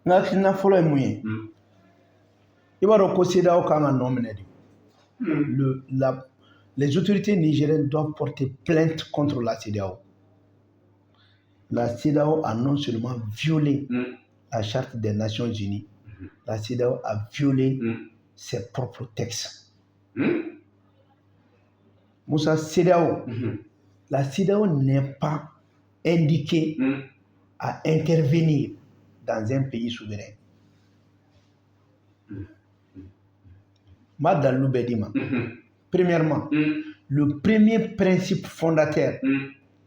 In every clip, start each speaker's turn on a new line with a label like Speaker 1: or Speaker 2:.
Speaker 1: N'a fɔlɔ ye mun ye i b'a dɔn ko CEDEAO kan ka nɔ minɛ de les autorités nigériennes doivent porter plainte contre la CEDEAO. La CEDEAO a non seulement violé la charte des Nations Unies, la CEDEAO a violé ses propres textes. Moussa, CEDEAO, la CEDEAO n'est pas indiquée à intervenir dans un pays souverain. Madame Loubedima, premièrement, le premier principe fondateur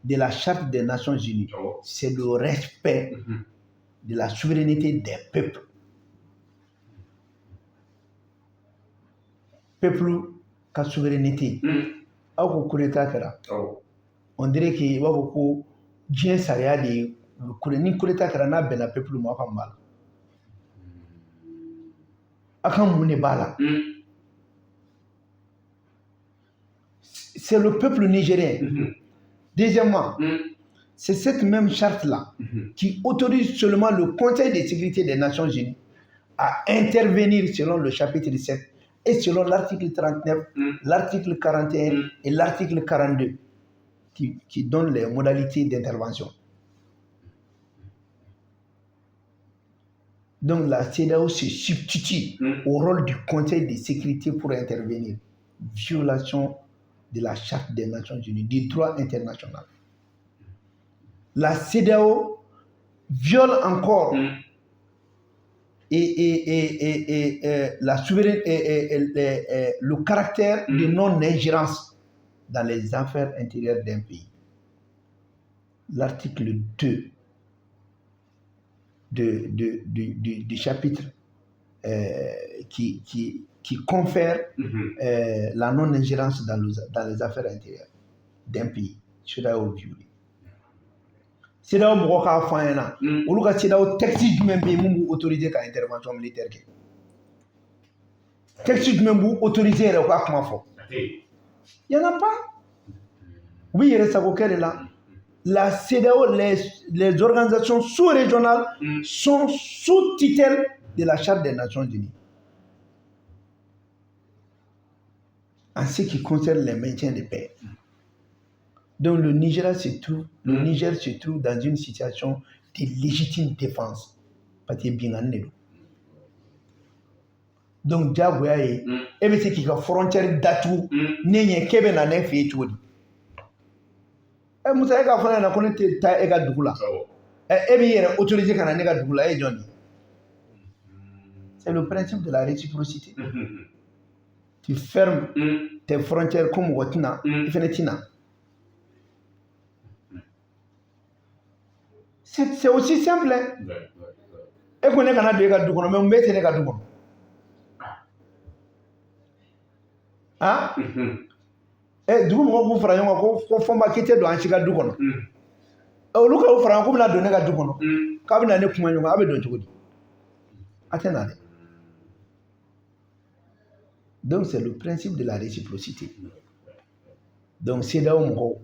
Speaker 1: de la Charte des Nations Unies, c'est le respect de la souveraineté des peuples. Peuple, la souveraineté. On dirait qu'il va beaucoup bien s'arrêter ni koleta karana bena peuple mo akambala akamune bala. C'est le peuple nigérien. Deuxièmement, c'est cette même charte-là qui autorise seulement le Conseil de sécurité des Nations Unies à intervenir selon le chapitre 7 et selon l'article 39, l'article 41 et l'article 42 qui donnent les modalités d'intervention. Donc la CEDEAO se substitue au rôle du Conseil de sécurité pour intervenir. Violation de la Charte des Nations Unies, du droit international. La CEDEAO viole encore la souveraineté, le caractère de non-ingérence dans les affaires intérieures d'un pays. L'article 2 du chapitre qui confère la non-ingérence dans les affaires intérieures d'un pays. CEDEAO violé. CEDEAO mɔgɔ k'a fɔ an ɲɛna olu ka CEDEAO texte jumɛn bɛ yen mun b'u autoriser ka intervention militaire kɛ texte jumɛn b'u autoriser yɛrɛ u ka kuma fɔ il y en a pas u bɛ yɛrɛ sago kɛ de la. La CEDEAO, les organisations sous-régionales sont sous tutelle de la Charte des Nations Unies. En ce qui concerne le maintien de paix. Donc le Niger se trouve dans une situation de légitime défense. Parce que bien en donc diagoya ye e bɛ se k'i ka frontière datugu ne ɲɛ k'e bɛ na ne fɛ yen cogo di. Musa e k'a fɔ ne ɲɛna ko ne tɛ taa e ka dugu la e b'i yɛrɛ autoriser ka na ne ka dugu la e ye jɔn ye. C'est le principe de la réciprocité. Tu fermes tes frontières comme mɔgɔ tina i fɛnɛ tina. C'est aussi simple. E ko ne kana don e ka du kɔnɔ mais mun b'e tɛ ne ka du kɔnɔ. Dugu mɔgɔw b'u fara ɲɔgɔn kan ko fɔnba k'i tɛ don an si ka du kɔnɔ. Olu k'u fara ɲɔgɔn k'u bɛna don ne ka du kɔnɔ k'a bɛna ne kuma ɲɔgɔn a bɛ don cogo di. A tɛ na dɛ. Donc c'est le principe de la réciprocité. Donc CEDEAO mɔgɔw,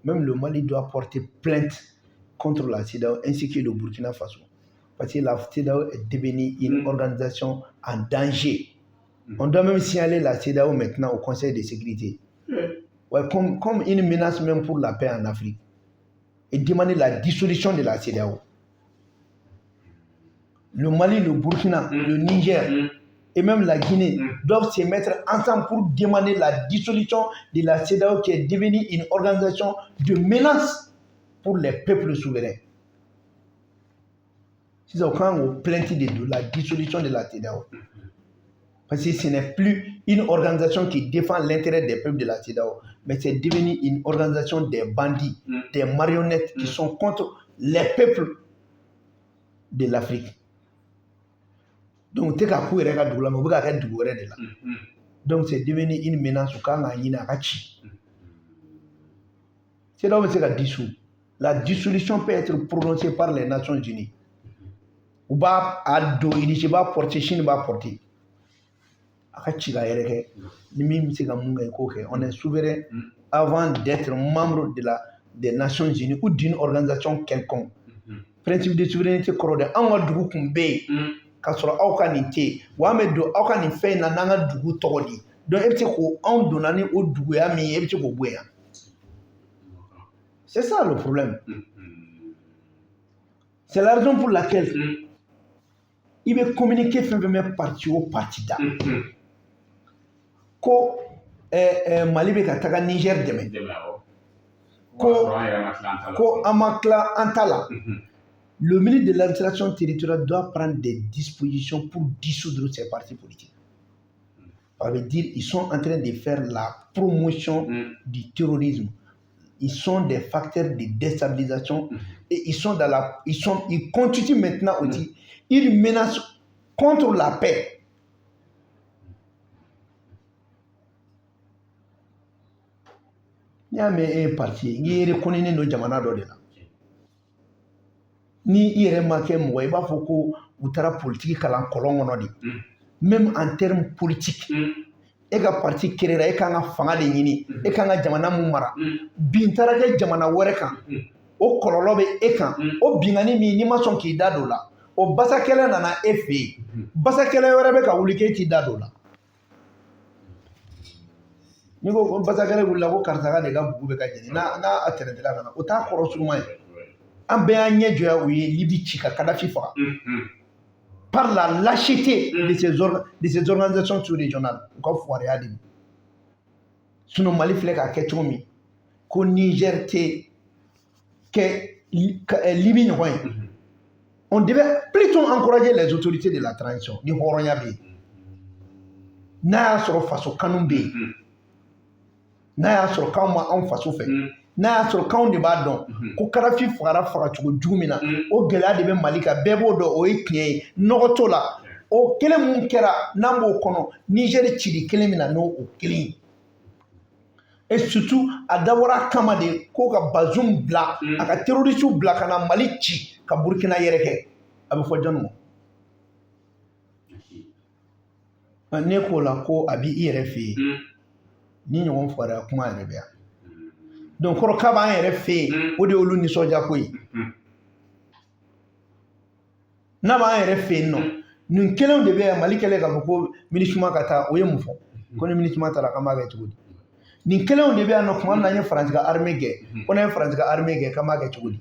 Speaker 1: même le Mali doit porter plainte contre la CEDEAO ainsi que le Burkina Faso. Parce que la CEDEAO est devenue une organisation en danger. On doit même signaler la CEDEAO maintenant au Conseil de sécurité. Ouais, comme une menace même pour la paix en Afrique. Et demander la dissolution de la CEDEAO. Le Mali, le Burkina, le Niger et même la Guinée doivent se mettre ensemble pour demander la dissolution de la CEDEAO qui est devenue une organisation de menace pour les peuples souverains. C'est quand on plainte de la dissolution de la CEDEAO. Parce que ce n'est plus une organisation qui défend l'intérêt des peuples de la CEDEAO, mais c'est devenu une organisation des bandits, des marionnettes qui sont contre les peuples de l'Afrique. Donc, donc c'est devenu une menace au cas où la dissolution peut être prononcée par les Nations Unies. Ou pas à il va porter, Chine va porter. On est souverain avant d'être membre des Nations Unies ou d'une organisation quelconque. principe de souveraineté kɔrɔ de anw ka dugu kun bɛ yen k'a sɔrɔ aw ka nin tɛ yen wa an bɛ don aw ka nin fɛn in na n'an ka dugu tɔgɔ de donc e bɛ se ko anw donna ni o duguya min ye e bɛ se k'o bɔ yan c'est ça le problème c'est la raison pour laquelle i bɛ communiquer fɛn fɛn bɛ parti o parti da ko Mali bɛ ka taga Niger dɛmɛ ko an ma tila an ta la. Le ministre de l'administration territoriale doit prendre des dispositions pour dissoudre ces partis politiques. Ça veut dire qu'ils sont en train de faire la promotion du terrorisme. Ils sont des facteurs de déstabilisation et ils constituent maintenant aussi une menace contre la paix. Il y a un parti qui est reconnu dans le Jamana d'Odela. Ni i yɛrɛ ma kɛ mɔgɔ i b'a fɔ ko u taara politique kalan kɔlɔn kɔnɔ de même en terme politique e ka parti créera e kan ka fanga de ɲini e kan ka jamana mun mara bin taara kɛ jamana wɛrɛ kan o kɔlɔlɔ bɛ e kan o bingani min n'i ma sɔn k'i da don la o basakɛlɛ nana e fɛ yen basakɛlɛ wɛrɛ bɛ ka wuli k'e t'i da don la n'i ko basakɛlɛ wulila ko karisa ka de ka bugu bɛ ka jeni n'a tɛrɛntɛla ka na o t'a kɔrɔ suruma ye. An bɛɛ y'an ɲɛ jɔya u ye Libi ci ka Kadhafi faga par la lâcheté de ces organisations sous-régionales u ka fugariya de sinon Mali filɛ k'a kɛ cogo min ko Niger tɛ kɛ Libi ɲɔgɔn ye on devait plutôt encourager les autorités de la transition ni hɔrɔnya bɛ yen n'a y'a sɔrɔ faso kanu bɛ yen n'a y'a sɔrɔ k'anw ma anw faso fɛ n'a y'a sɔrɔ k'anw de b'a dɔn ko Kadhafi fagacogo jugu min na o gɛlɛya de bɛ Mali kan bɛɛ b'o dɔn o ye tiɲɛ ye nɔgɔ t'o la o kelen mun kɛra n'an b'o kɔnɔ Niger cili kelen min na n'o kelen ye et surtout a dabɔra kama de ko ka Bazoum bila a ka terroristes bila ka na Mali ci ka Burkina yɛrɛ kɛ a bɛ fɔ jɔnni ma ne k'o la ko a b'i yɛrɛ fɛ yen ni ɲɔgɔn fugariya kuma yɛrɛ bɛ yan. Donc kɔrɔ k'a b'an yɛrɛ fɛ yen o de y'olu nisɔndiya ko ye n'a b'an yɛrɛ fɛ yen nɔ nin kelenw de bɛ yan Mali kɛlen k'a fɔ ko MINUSMA ka taa o ye mun fɔ ko ni MINUSMA taara k'an b'a kɛ cogo di nin kelenw de bɛ yan nɔ tuma min na an ye Faransi ka armée gɛn ko n'an ye Faransi ka armée gɛn k'an b'a kɛ cogo di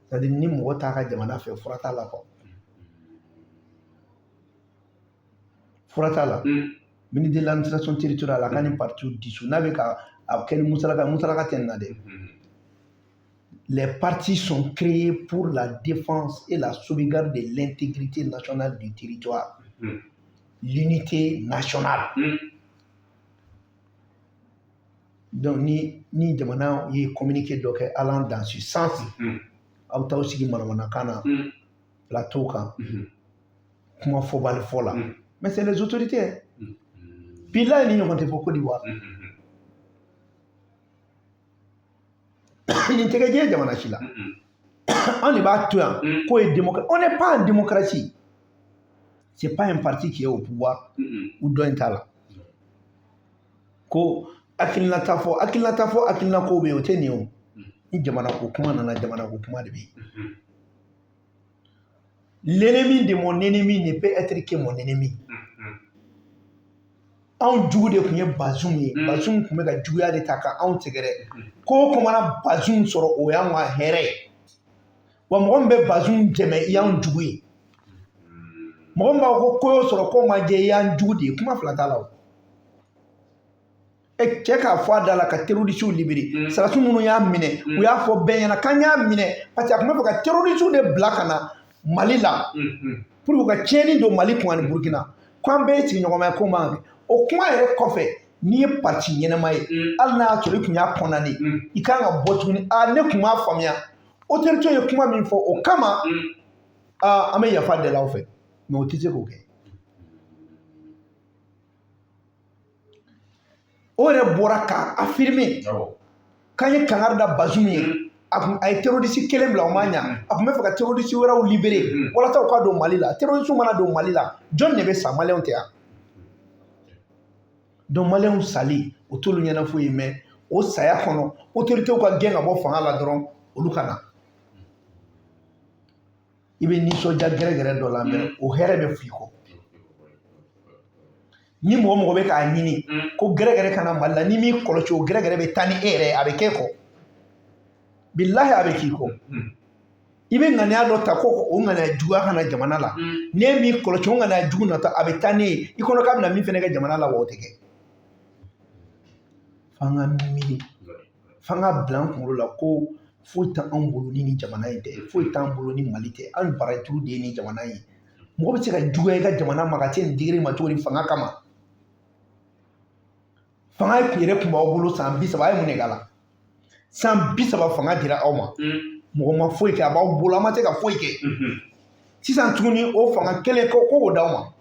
Speaker 1: c'est à dire ni mɔgɔ t'a ka jamana fɛ fura t'a la quoi fura t'a la ministre de l'administration territoriale a ka nin parti dissous n'a bɛ ka a kɛ ni musalaka tɛ nin na dɛ. Les partis sont créés pour la défense et la sauvegarde de l'intégrité nationale du territoire, l'unité nationale. Donc ni jamana ye communiqué dɔ kɛ allant dans ce sens aw t'aw sigi manamanakan na plateau kan kuma fɔbali fɔ la mais c'est les autorités bilahi ni ɲɔgɔn tɛ fɔ Côte d'Ivoire nin tɛgɛ diɲɛ jamana si la on de b'a to yan k'o ye démocratie on n'est pas en démocratie c'est pas un parti qui est au pouvoir ou dɔ in t'a la ko hakilinata fɔ hakilina kow bɛ yen o tɛ nin ye o ni jamana ko kuma nana jamana ko kuma de bɛ yen l'ennemi de mon ennemi ne peut être que mon ennemi anw jugu de tun ye Bazoum ye Bazoum tun bɛ ka juguya de ta ka anw sɛgɛrɛ ko o mana Bazoum sɔrɔ o y'anw ka hɛrɛ ye wa mɔgɔ min bɛ Bazoum dɛmɛ i y'anw jugu ye mɔgɔ min b'a fɔ ko y'o sɔrɔ k'o ma jɛ i y'an jugu de ye kuma fila t'a la o cɛ k'a fɔ a da la ka terroristes libéré sarasiw minnu y'a minɛ u y'a fɔ bɛɛ ɲɛna k'an y'a minɛ parce que a tun bɛ fɛ ka terroristes de bila ka na Mali la pour que ka tiɲɛni don Mali kun ani Burkina k'an bɛɛ ye sigiɲɔgɔnmaya ko man kɛ o kuma yɛrɛ kɔfɛ n'i ye parti ɲɛnama ye hali n'a y'a sɔrɔ i tun y'a condamné i kan ka bɔ tuguni ne tun b'a faamuya autorité ye kuma min fɔ o kama an bɛ yafa deli aw fɛ mais o tɛ se k'o kɛ o yɛrɛ bɔra k'a affirmer k'an ye kangari da Bazoum ye a ye terroriste kelen bila o ma ɲa a tun bɛ fɛ ka terroriste wɛrɛw libérer walasa u ka don Mali la terroriste mana don Mali la jɔn de bɛ sa maliyɛnw tɛ yan donc maliyɛnw sali o t'olu ɲɛna foyi ye mais o saya kɔnɔ autorités ka gɛn ka bɔ fanga la dɔrɔn olu ka na i bɛ nisɔndiya gɛrɛgɛrɛ dɔ la mais o hɛrɛ bɛ f'i kɔ ni mɔgɔ mɔgɔ bɛ k'a ɲini ko gɛrɛgɛrɛ kana Mali la ni m'i kɔlɔsi o gɛrɛgɛrɛ bɛ taa ni e yɛrɛ a bɛ kɛ kɔ bilahi a bɛ k'i kɔ i bɛ ŋaniya dɔ ta ko o ŋaniya juguya kana jamana la n'e m'i kɔlɔsi o ŋaniya jugu nata a bɛ taa ne ye i kɔnɔ k'a bɛna min fɛnɛ kɛ jamana la wa o tɛ kɛ f'an ka miiri f'an ka bila an kunkolo la ko foyi t'anw bolo ni jamana in tɛ foyi t'an bolo ni Mali tɛ an barajuru de ye ni jamana in ye mɔgɔ bɛ se ka juguya i ka jamana ma ka se nin degré ma cogo di fanga kama fanga yɛrɛ tun b'aw bolo san 30 a ye mun de k'a la san 30 fanga dira aw ma mɔgɔ ma foyi kɛ a b'aw bolo a ma se ka foyi kɛ sisan tuguni o fanga kelen ko k'o d'aw ma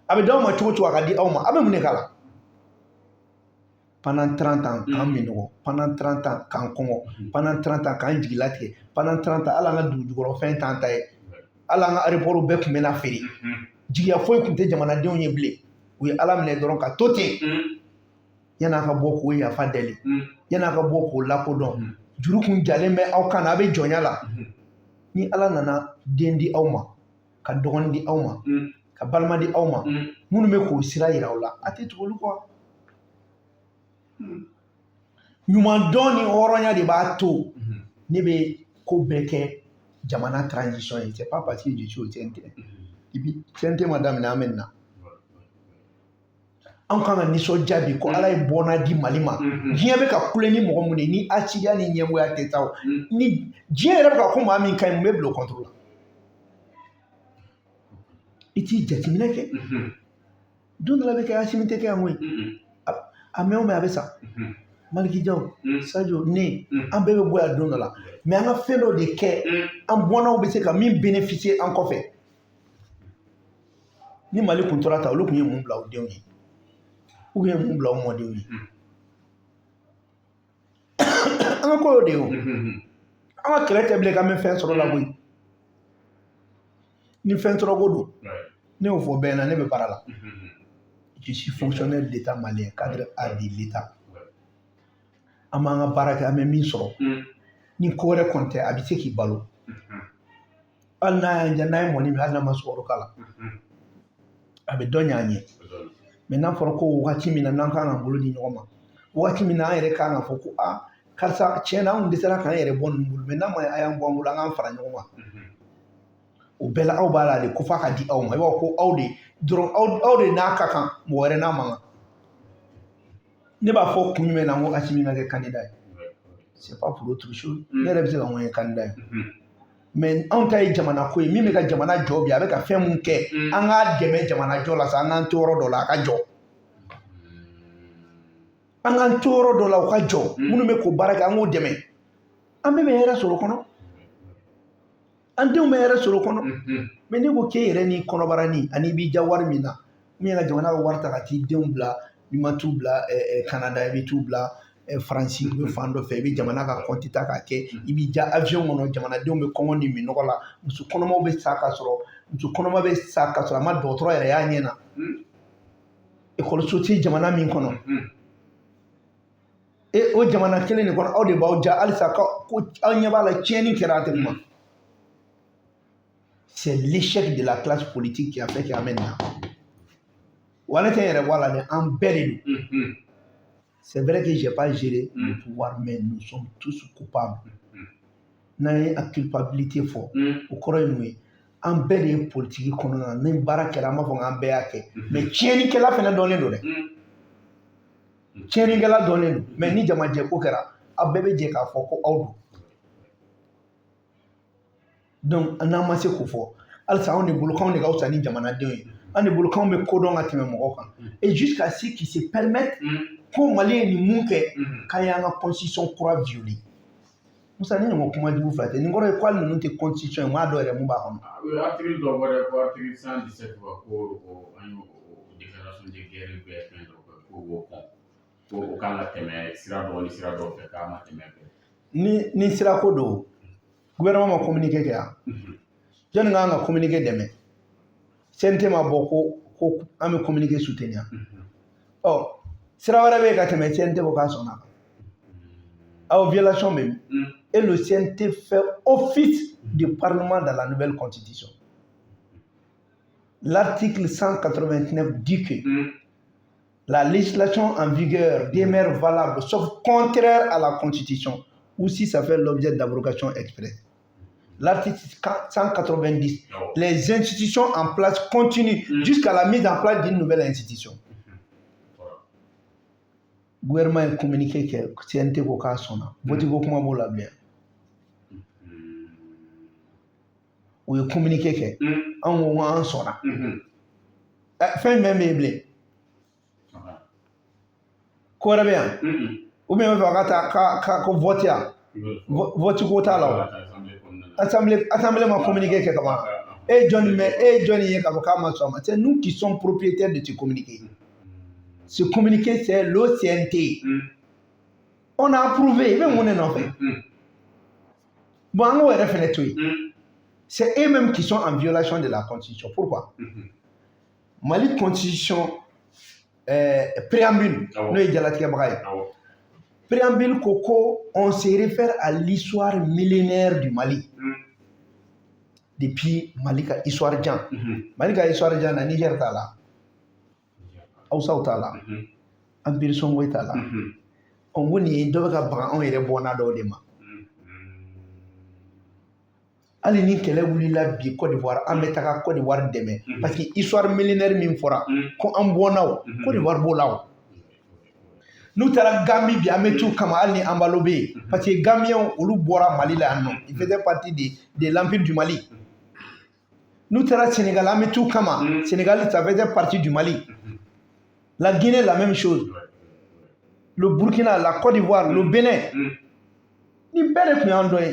Speaker 1: a bɛ d'aw ma cogo cogo a ka di aw ma a bɛ mun de k'a la pendant 30 ans k'an minɔgɔ pendant 30 ans k'an kɔngɔ pendant 30 ans k'an jigi latigɛ pendant 30 ans hali an ka dugu jukɔrɔfɛn t'an ta ye hali an ka aéroport bɛɛ tun bɛ na feere jigiya foyi tun tɛ jamanadenw ye bilen u ye Ala minɛ dɔrɔn ka to ten yan'a ka bɔ k'o yafa deli yan'a ka bɔ k'o lakodɔn juru kun jalen bɛ aw kan na a bɛ jɔnya la ni Ala nana den di aw ma ka dɔgɔnin di aw ma ka balima di aw ma minnu bɛ k'o sira yira aw la a tɛ tugu olu kɔ ɲuman dɔn ni hɔrɔnya de b'a to ne bɛ ko bɛɛ kɛ jamana transition ye c'est pas parce que je suis au CNT CNT ma daminɛ an bɛ nin na an kan ka nisɔndiya bi ko Ala ye bɔnna di Mali ma diɲɛ bɛ ka kule ni mɔgɔ mun ye ni asidiya ni ɲɛngoya tɛ taa ni diɲɛ yɛrɛ bɛ ka ko maa min ka ɲi mun bɛ bila o contre la i t'i jateminɛ kɛ don dɔ la bɛ kɛ Asimi tɛ kɛ yan koyi a mɛn o mɛn a bɛ sa Maliki Jaw Sadio ne an bɛɛ bɛ bɔ yan don dɔ la mais an ka fɛn dɔ de kɛ an bɔnnaw bɛ se ka min bénéficier an kɔfɛ ni Mali kun tora ta olu kun ye mun bila u denw ye ou bien mun bila u mɔdenw ye an ka ko y'o de ye o an ka kɛlɛ tɛ bilen k'an bɛ fɛn sɔrɔ la koyi ni fɛn sɔrɔ ko don ne y'o fɔ bɛɛ na ne bɛ baara la je suis fonctionnaire d'État malien cadre A de l'État an b'an ka baara kɛ an bɛ min sɔrɔ ni ko wɛrɛ kɔni tɛ a bɛ se k'i balo hali n'a ye mɔni min hali n'a ma sukaro k'a la a bɛ dɔ ɲɛ an ye mais n'a fɔra ko wagati min na n'an kan ka bolo di ɲɔgɔn ma wagati min na an yɛrɛ kan ka fɔ ko karisa tiɲɛ na an kun dɛsɛra k'an yɛrɛ bɔ ninnu bolo mais n'a ma a y'an bɔ an bolo an k'an fara ɲɔgɔn kan o bɛɛ la aw b'a la de ko f'a ka di aw ma i b'a fɔ ko aw de dɔrɔn aw de n'a ka kan mɔgɔ wɛrɛ n'a man kan ne b'a fɔ kun jumɛn na n ko Asimi ka kɛ candidat ye c'est pas pour autre chose ne yɛrɛ bɛ se ka n ko ye candidat ye mais anw ta ye jamana ko ye min bɛ ka jamana jɔ bi a bɛ ka fɛn mun kɛ an k'a dɛmɛ jamana jɔ la sa an k'an to yɔrɔ dɔ la a ka jɔ an k'an to yɔrɔ dɔ la o ka jɔ minnu bɛ k'o baara kɛ an k'o dɛmɛ an bɛɛ bɛ hɛrɛ sɔrɔ o kɔnɔ an denw bɛ hɛrɛ sɔrɔ o kɔnɔ mais ne ko k'e yɛrɛ ni kɔnɔbaranin ani b'i ja wari min na min ka jamana ka wari ta ka t'i denw bila n'i ma t'u bila Canada i bɛ t'u bila Faransi u bɛ fan dɔ fɛ i bɛ jamana ka compte ta k'a kɛ i b'i ja avion kɔnɔ jamanadenw bɛ kɔngɔ ni minɔgɔ la muso kɔnɔmaw bɛ sa ka sɔrɔ muso kɔnɔma bɛ sa ka sɔrɔ a ma dɔgɔtɔrɔ yɛrɛ y'a ɲɛ na ekɔliso tɛ jamana min kɔnɔ o jamana kelen de kɔnɔ aw de b'aw ja halisa ko aw ɲɛ b'a la tiɲɛni kɛra a tɛ kuma c'est l'échec de la classe politique qui a fait qu'an bɛ nin na wa ne tɛ n yɛrɛ bɔ a la dɛ an bɛɛ de don c'est vrai que j'ai pas géré le pouvoir mais nous sommes tous coupables n'an ye a culpabilité fɔ o kɔrɔ ye mun ye an bɛɛ de ye politique kɔnɔna na ni baara kɛra an b'a fɔ k'an bɛɛ y'a kɛ mais tiɲɛnikɛla fana dɔnnen don dɛ tiɲɛnikɛla dɔnnen don mais ni jamajɛ ko kɛra aw bɛɛ bɛ jɛ k'a fɔ ko aw don donc n'an ma se k'o fɔ halisa anw de bolo k'anw de ka fisa ni jamanadenw ye an de bolo k'anw bɛ kodɔn ka tɛmɛ mɔgɔw kan et jusqu'à ce qu'ils se permettent ko Mali ye nin mun kɛ k'an y'an ka constitution kura violer Musa ne ɲɔgɔn kuma jugu fila tɛ nin kɔrɔ ye ko hali ninnu tɛ constitution ye maa dɔ yɛrɛ mun b'a kɔnɔ.
Speaker 2: Article dɔ bɔra ko article 117 ko an y'o déclaration de guerre bɛɛ fɛn dɔ kɛ ko b'o kɔn ko kan ka tɛmɛ sira dɔ ni sira dɔ fɛ k'a ma tɛmɛ fɛ.
Speaker 1: Ni sira ko don gouvernement ma communiqué kɛ yan jɔnni kan ka communiqué dɛmɛ CNT ma bɔ ko an bɛ communiqué soutenir ɔ sira wɛrɛ bɛ yen ka tɛmɛ CNT ko k'a sɔnna aux violations même. Et le CNT fait office de parlement dans la nouvelle constitution. L'article 189 dit que la législation en vigueur demeure valable sauf contraire à la constitution ou si ça fait l'objet d'abrogation express. L'article 190, les institutions en place continuent jusqu'à la mise en place d'une nouvelle institution. Le gouvernement a communiqué que CNT ko ka sonna vote ko kuma b'o la bilen o ye communiqué kɛ an ko an sɔnna fɛn jumɛn bɛ yen bilen ko wɛrɛ bɛ yan ou bien bɛ fɛ ka ko vote yan vote ko t'a la o assemblée ma communiqué kɛ kaban e jɔnni ye k'a fɔ k'a ma sɔn a ma c'est nous qui sommes propriétaires de ce communiqué. Ce communiqué, c'est l'OCNT. On a approuvé, même on est en fait. Bon, on va refaire tout. C'est eux-mêmes qui sont en violation de la Constitution. Pourquoi? Mali Constitution préambule, préambule Coco, on se réfère à l'histoire millénaire du Mali. Depuis Malika Histoire Djan. Malika Histoire Djan, na Niger ta là. Aoussa t'a la Empire Songo t'a la on woni dɔ bɛ ka bagan anw yɛrɛ bɔnna dɔw de ma hali ni kɛlɛ wulila bi Côte d'Ivoire an bɛ taga Côte d'Ivoire dɛmɛ parce que histoire millénaire min fɔra ko an bɔnnaw Côte d'Ivoire b'o la o n'u taara Gambie bi an bɛ t'u kama hali ni Ambalo bɛ yen parce que Gambiens olu bɔra Mali la yan nɔ ils faisaient partie de l'Empire du Mali n'u taara Sénégal an bɛ t'u kama Sénégal ça faisait partie du Mali. La Guinée, la même chose. Le Burkina, la Côte d'Ivoire, le Bénin. Ni belle que nous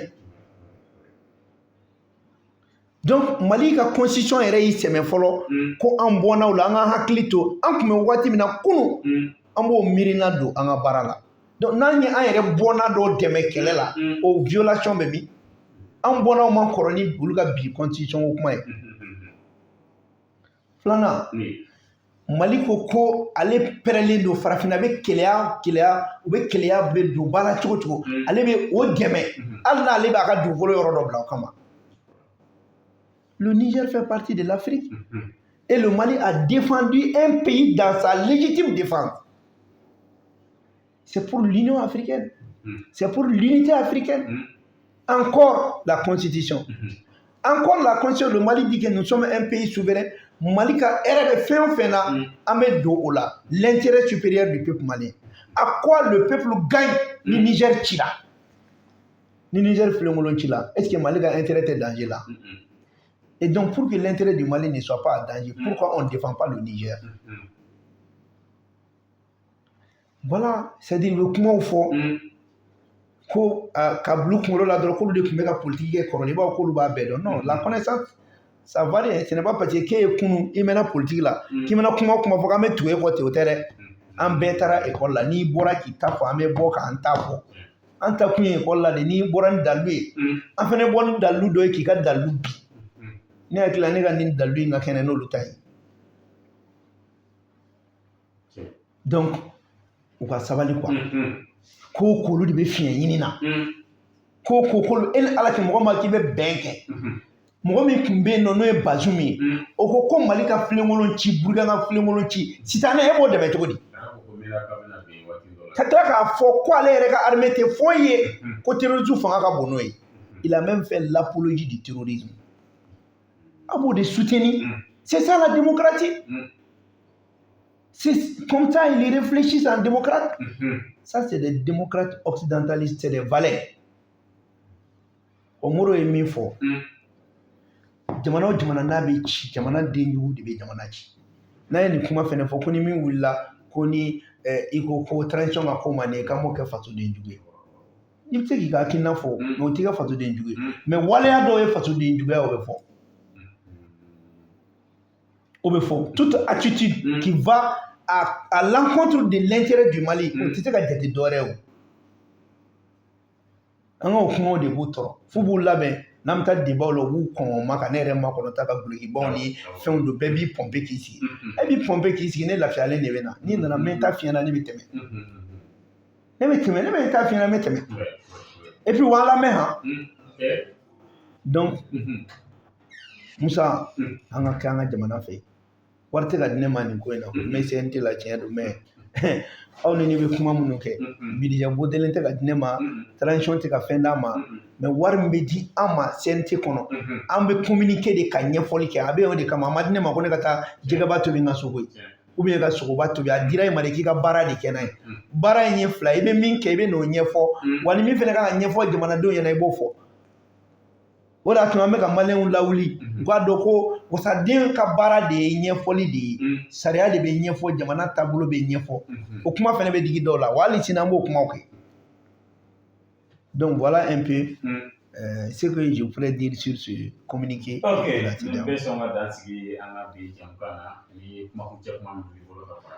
Speaker 1: donc, Mali ka constitution est réussie, mais follow ko an bona ou la an hakili to an kume wati mina kunu an bo mirina do an ga barala. Donc nan ye an yɛrɛ bona do dɛmɛ kɛlɛ la o violation bɛ mi an bona o man kɔrɔ ni olu ka bi constitution ko kuma ye. Filanan Mali ko ale pɛrɛlen don farafina bɛ keleya u bɛ keleya bɛ don ba la cogo cogo ale bɛ o dɛmɛ hali n'ale b'a ka dugukolo yɔrɔ dɔ bila o kama. Le Niger fait partie de l'Afrique et le Mali a défendu un pays dans sa légitime défense. C'est pour l'Union africaine, c'est pour l'unité africaine. Encore la Constitution. Encore la Constitution, le Mali dit que nous sommes un pays souverain. Mali ka RB fait un phénomène à do ola l'intérêt supérieur du peuple malien. À quoi le peuple gagne le Niger Chila? Le Niger Flengolon Chila. Est-ce que Mali a intérêt à danger là? Et donc pour que l'intérêt du Mali ne soit pas à danger, pourquoi on ne défend pas le Niger? Voilà, c'est-à-dire le comment au fond. Ko kablu kunkolo la dɔrɔn k'olu de tun bɛ ka politique kɛ kɔrɔlen i b'a fɔ k'olu b'a bɛɛ dɔn non la connaissance ça varie ce n'est pas parce que k'e ye kunu i mɛnna politique la k'i mɛna kuma o kuma fɔ k'an bɛ tugu e kɔ ten o tɛ dɛ an bɛɛ taara école la n'i bɔra k'i ta fɔ an bɛ bɔ k'an ta fɔ an ta kun ye école la de n'i bɔra ni dalu ye an fana bɔ ni dalu dɔ ye k'i ka dalu bi ne hakili la ne ka nin dalu in ka kɛnɛ n'olu ta ye donc u ka sabali quoi. Ko kolu de bɛ fiɲɛ ɲini na ko e ni ala cɛ mɔgɔ ma k'i bɛ bɛn kɛ mɔgɔ min tun bɛ yen nɔ n'o ye Bazoum ye o ko Mali ka filenkolon ci Burukina ka filenkolon ci sitanɛ e b'o dɛmɛ cogo di ka tila k'a fɔ ko ale yɛrɛ ka armée tɛ foyi ye ko terroristes fanga ka bon n'o ye il a même fait l'apologie du terrorisme a b'o de soutenir c'est ça la démocratie. C'est comme ça ils réfléchissent en démocrate. Ça c'est des démocrates occidentalistes, c'est des valets. Omoro est mis fort. Jamana o jamana n'a bɛ ci jamana den jugu de bɛ jamana ci. N'a ye nin kuma fɛnɛ fɔ ko ni min wulila ko ni i ko transition ka ko man di k'an b'o kɛ fasoden jugu ye. I bɛ se k'i ka hakilina fɔ mais o t'i ka fasoden jugu ye. Mais waleya dɔw ye fasoden juguya o bɛ fɔ. O bɛ fɔ toute attitude qui va à l'encontre de l'intérêt du Mali, on tɛ se ka jate dɔwɛrɛ o. An ka o kumaw de b'u tɔrɔ f'u b'u labɛn n'an bɛ taa débat la u b'u kɔn o ma ka ne yɛrɛ makɔnɔ ta ka gulokibaw ni fɛnw don bɛɛ b'i pɔnpe k'i sigi. E b'i pɔnpe k'i sigi ne lafiyalen de bɛ na n'i nana n bɛ taa fiyɛ na ne bɛ tɛmɛ. ne bɛ tɛmɛ ne bɛ taa fiɲɛ na n bɛ tɛmɛ
Speaker 2: Ouais.
Speaker 1: et puis wa lamɛn han
Speaker 2: Ok.
Speaker 1: donc Musa an ka kɛ an ka jamana fɛ wari tɛ ka di ne ma nin ko in na ko mais CNT la tiɲɛ don mais aw ni ne bɛ kuma minnu kɛ budget voté tɛ ka di ne ma transition tɛ ka fɛn d'a ma mais wari min bɛ di an ma CNT kɔnɔ an bɛ communiquer de ka ɲɛfɔli kɛ a bɛ o de kama a ma di ne ma ko ne ka taa jɛgɛba tobi n ka sogo ye ou bien ka sogoba tobi a dira i ma de k'i ka baara de kɛ n'a ye baara in ye fila i bɛ min kɛ i bɛ n'o ɲɛfɔ wa ni min fana kan ka ɲɛfɔ jamanadenw ɲɛna i b'o fɔ o de y'a to an bɛ ka maliyɛnw lawuli u k'a dɔn ko wasaden ka baara de ye ɲɛfɔli de ye sariya de bɛ ɲɛfɔ jamana taabolo bɛ ɲɛfɔ o kuma fana bɛ digi dɔw la wa hali sini an b'o kumaw kɛ donc voilà un peu ce que je pourrais dire sur ce communiqué.
Speaker 2: Ok, n bɛ sɔn ka dan sigi an ka bi jamukan na ni kumakuncɛ kuma min b'i bolo ka fara